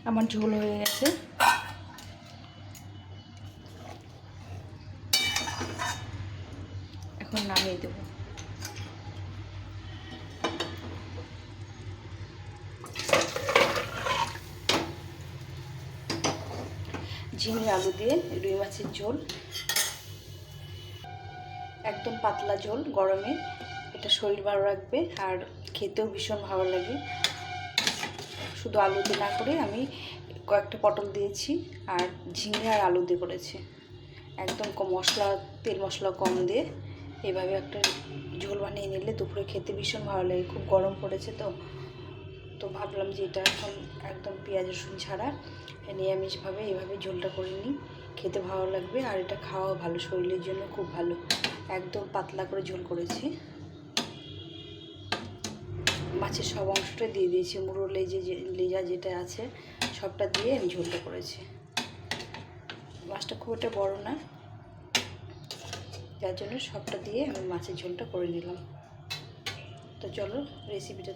আমার ঝোল হয়ে গেছে। এখন নামিয়ে দেবো। ঝিঙে আলু দিয়ে রুই মাছের ঝোল, একদম পাতলা ঝোল। গরমে এটা শরীর ভালো রাখবে আর খেতেও ভীষণ ভালো লাগে। শুধু আলু দিয়ে না করে আমি কয়েকটা পটল দিয়েছি আর ঝিঙে আর আলু দিয়ে করেছি। একদম মশলা, তেল মশলা কম দিয়ে এভাবে একটা ঝোল বানিয়ে নিলে দুপুরে খেতে ভীষণ ভালো লাগে। খুব গরম পড়েছে তো ভাবলাম যে এটা এখন একদম পেঁয়াজ রসুন ছাড়া নিরামিষভাবে এভাবে ঝোলটা করে নিই, খেতে ভালো লাগবে আর এটা খাওয়াও ভালো, শরীরের জন্য খুব ভালো। একদম পাতলা করে ঝোল করেছি। মাছের সব অংশটা দিয়ে দিয়েছি, মুড়ো লেজা যেটা আছে সবটা দিয়ে আমি ঝোলটা করেছি। মাছটা খুব একটা বড় না, যার জন্য সবটা দিয়ে আমি মাছের ঝোলটা করে নিলাম। তো চলো রেসিপিটা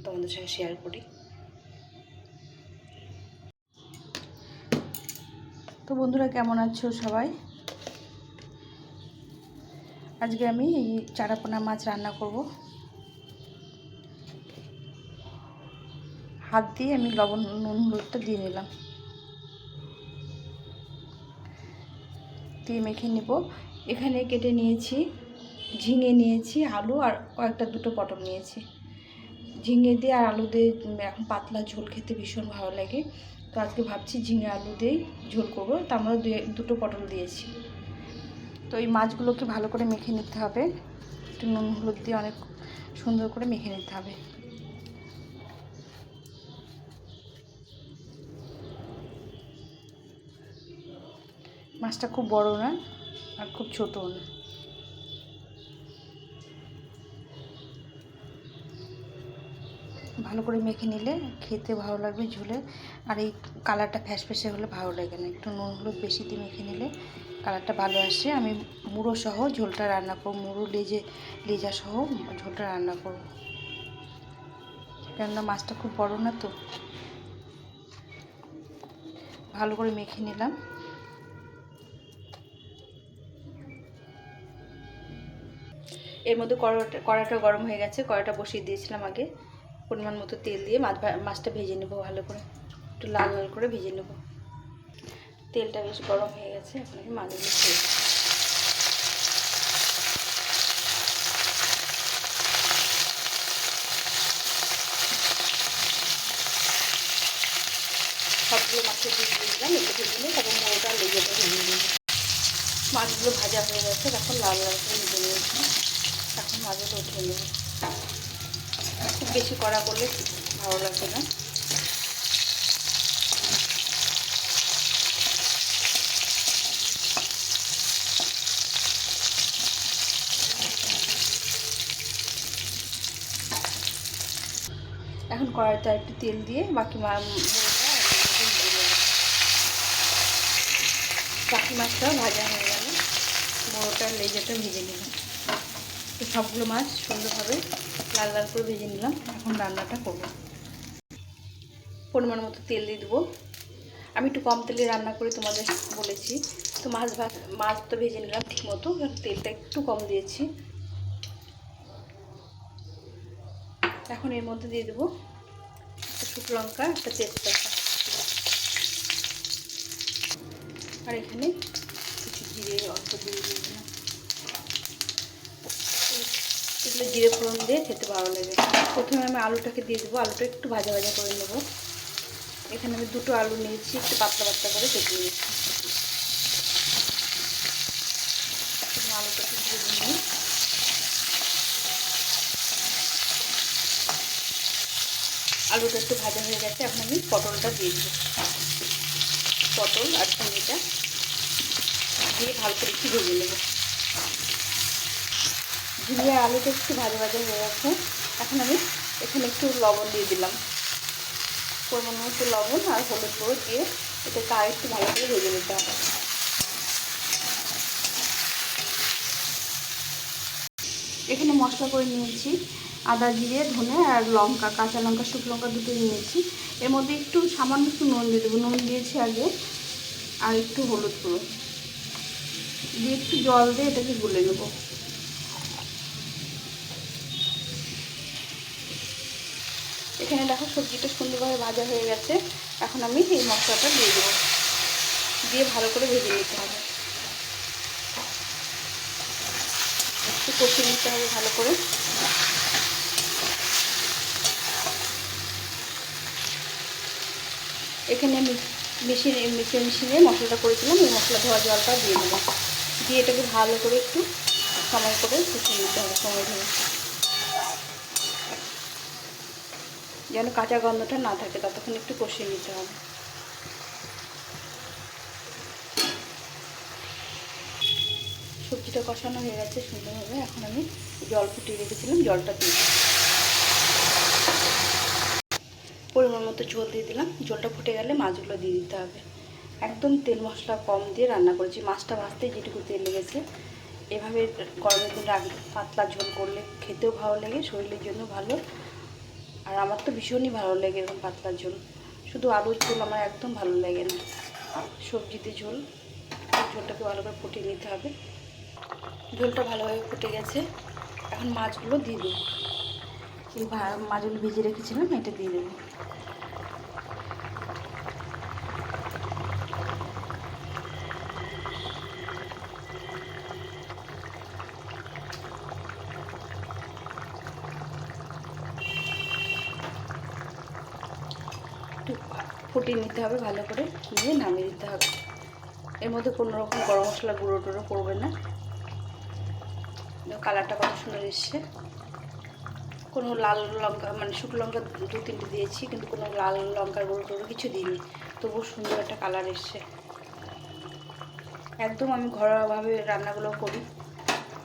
তোমাদের সাথে শেয়ার করি। তো বন্ধুরা, কেমন আছো সবাই? আজকে আমি এই চারাপোনা মাছ রান্না করব। হাত দিয়ে আমি লবণ নুন হলুদটা দিয়ে নিলাম, দিয়ে মেখে নেব। এখানে কেটে নিয়েছি ঝিঙে, নিয়েছি আলু আর কয়েকটা দুটো পটল নিয়েছি। ঝিঙে দিয়ে আর আলু দিয়ে এখন পাতলা ঝোল খেতে ভীষণ ভালো লাগে। তো আজকে ভাবছি ঝিঙে আলু দিয়েই ঝোল করবো, তার মধ্যে দুটো পটল দিয়েছি। তো এই মাছগুলোকে ভালো করে মেখে নিতে হবে, একটু নুন হলুদ দিয়ে অনেক সুন্দর করে মেখে নিতে হবে। মাছটা খুব বড় না আর খুব ছোটও না। ভালো করে মেখে নিলে খেতে ভালো লাগবে ঝোলে। আর এই কালারটা ফ্যাসফ্যাসে হলে ভালো লাগে না, একটু নুন হলুদ বেশি দিয়ে মেখে নিলে কালারটা ভালো আসে। আমি মুড়ো সহ ঝোলটা রান্না করব, মুড়ো লেজা সহ ঝোলটা রান্না করব, কেননা মাছটা খুব বড় না। তো ভালো করে মেখে নিলাম। এর মধ্যে কড়াটা গরম হয়ে গেছে, কড়াটা বসিয়ে দিয়েছিলাম আগে। পরিমাণ মতো তেল দিয়ে মাছটা ভেজে নেব, ভালো করে একটু লাল লাল করে ভেজে নেব। তেলটা বেশ গরম হয়ে গেছে, এখন আমি মাছগুলো ছেড়ে দেব। সবগুলো মাছের দিয়ে দিলাম, একটু ভেজে নিয়ে তারপর মোড়োটা লেগেটা ভেজে নেব। মাছগুলো ভাজা হয়ে গেছে, এখন লাল লাল করে ভেজে নিয়েছি। এখন মাছগুলো উঠে নেব। খুব বেশি কড়া করলে ভালো লাগবে না। এখন কড়াইতে একটু তেল দিয়ে বাকি মাছটাও ভাজা হয়ে গেল, মোড়োটার লেজাটা ভেজে নিলাম। তো সবগুলো মাছ সুন্দরভাবে লাল লাল করে ভেজে নিলাম। এখন রান্নাটা করব। পরিমাণ মতো তেল দিয়ে দেবো। আমি একটু কম তেলে রান্না করে তোমাদের বলেছি। তো মাছ তো ভেজে নিলাম ঠিক মতো, তেলটা একটু কম দিয়েছি। এখন এর মধ্যে দিয়ে দেবো একটা শুকনো লঙ্কা, একটা তেজপাতা, আর এখানে কিছু জিরে অল্প দিয়ে দিলাম। এগুলো জিরে ফোড়ন দিয়ে খেতে ভালো লাগে। প্রথমে আমি আলুটাকে দিয়ে দেবো, আলুটা একটু ভাজা ভাজা করে নেব। এখানে আমি দুটো আলু নিয়েছি, একটু পাতলা পাতলা করে কেটে নিয়েছি। আলুটাকে ভেজে নিই। আলুটা একটু ভাজা হয়ে গেছে, এখন আমি পটলটা দিয়ে দেবো। পটল আর ঝিঙেটা দিয়ে ভালো করে একটু ভেজে নেব। ঝিঙে আর আলুটা একটু ভাজা ভাজা হয়ে গেছে, এখন আমি এখানে একটু লবণ দিয়ে দিলাম। পরিমাণ মতো লবণ আর হলুদ গুঁড়ো দিয়ে এটাকে আর একটু ভালো করে ভেজে নিতে হবে। এখানে মশলা করে নিয়েছি, আদা জিরে ধনে আর লঙ্কা, কাঁচা লঙ্কা শুকনো লঙ্কা দুটো নিয়েছি। এর মধ্যে একটু সামান্য একটু নুন দিয়ে দেবো, নুন দিয়েছি আগে, আর একটু হলুদ গুঁড়ো দিয়ে একটু জল দিয়ে এটাকে গুলে নেব। এখানে দেখো সবজিটা সুন্দরভাবে ভাজা হয়ে গেছে। এখন আমি এই মশলাটা দিয়ে দেবো, দিয়ে ভালো করে ভেজে নিতে হবে, একটু কষিয়ে নিতে হবে ভালো করে। এখানে আমি মেশিনে মশলাটা করেছিলাম, এই মশলা ধোয়া জলটা দিয়ে দেবো, দিয়ে এটাকে ভালো করে একটু সময় করে কষিয়ে নিতে হবে, সময় ধরে, যেন কাঁচা গন্ধটা না থাকে, ততক্ষণ একটু কষিয়ে নিতে হবে। সবজিটা কষানো হয়ে গেছে সুন্দরভাবে। এখন আমি জল ফুটিয়ে রেখেছিলাম, জলটা দিয়ে পরিমাণ মতো ঝোল দিয়ে দিলাম। ঝোলটা ফুটে গেলে মাছগুলো দিয়ে দিতে হবে। একদম তেল মশলা কম দিয়ে রান্না করেছি, মাছটা ভাজতে যেটুকু তেল লেগেছে। এভাবে গরমের দিন পাতলা ঝোল করলে খেতেও ভালো লাগে, শরীরের জন্য ভালো, আর আমার তো ভীষণই ভালো লাগে এরকম পাতলা ঝোল। শুধু আলুর ঝোল আমার একদম ভালো লাগে না, সবজিতে ঝোল। ঝোলটাকে ভালো করে ফুটিয়ে নিতে হবে। ঝোলটা ভালোভাবে ফুটে গেছে, এখন মাছগুলো দিয়ে দেবো। এই মাছগুলো ভেজে রেখেছিলাম, এটা দিয়ে দেবো। ফুটিয়ে নিতে হবে ভালো করে, নিয়ে নামিয়ে দিতে হবে। এর মধ্যে কোনো রকম গরম মশলা গুঁড়ো টুড়ো করবে না। কালারটা কত সুন্দর এসছে। কোনো লাল লঙ্কা মানে শুকনো লঙ্কা 2-3টে দিয়েছি, কিন্তু কোনো লাল লঙ্কার গুঁড়ো টুড়ো কিছু দিইনি, তবুও সুন্দর একটা কালার এসছে। একদম আমি ঘরোয়াভাবে রান্নাগুলো করি।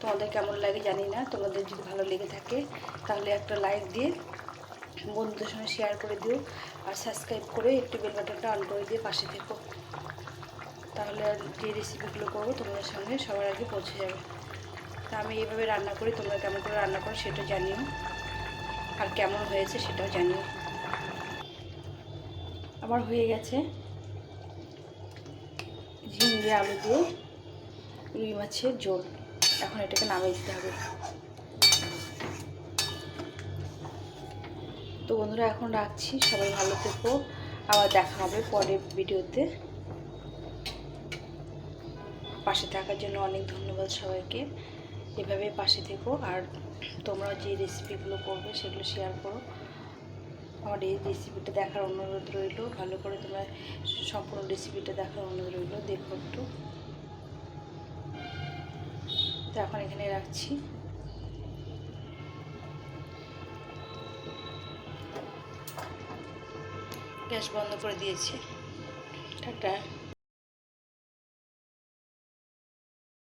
তোমাদের কেমন লাগে জানি না, তোমাদের যদি ভালো লেগে থাকে তাহলে একটা লাইক দিয়ে বন্ধুদের সঙ্গে শেয়ার করে দিও, আর সাবস্ক্রাইব করে একটু বেল বাটনটা অন করে দিয়ে পাশে থেকো, তাহলে যে রেসিপিগুলো করবো তোমাদের সঙ্গে সবার আগে পৌঁছে যাবে। তা আমি এইভাবে রান্না করি, তোমরা কেমন করে রান্না করো সেটা জানিও, আর কেমন হয়েছে সেটাও জানিও। আমার হয়ে গেছে ঝিঙে আলু দিয়ে রুই মাছের ঝোল। এখন এটাকে নামিয়ে দিতে হবে। তো বন্ধুরা এখন রাখছি, সবাই ভালো থেকো, আবার দেখা হবে পরের ভিডিওতে। পাশে থাকার জন্য অনেক ধন্যবাদ সবাইকে। এভাবে পাশে থেকো, আর তোমরা যে রেসিপিগুলো করবে সেগুলো শেয়ার করো। আমার এই রেসিপিটা দেখার অনুরোধ রইল, ভালো করে তোমরা সম্পূর্ণ রেসিপিটা দেখার অনুরোধ রইল, দেখো একটু। তো এখন এখানে রাখছি। গ্যাস বন্ধ করে দিয়েছি। টাটা।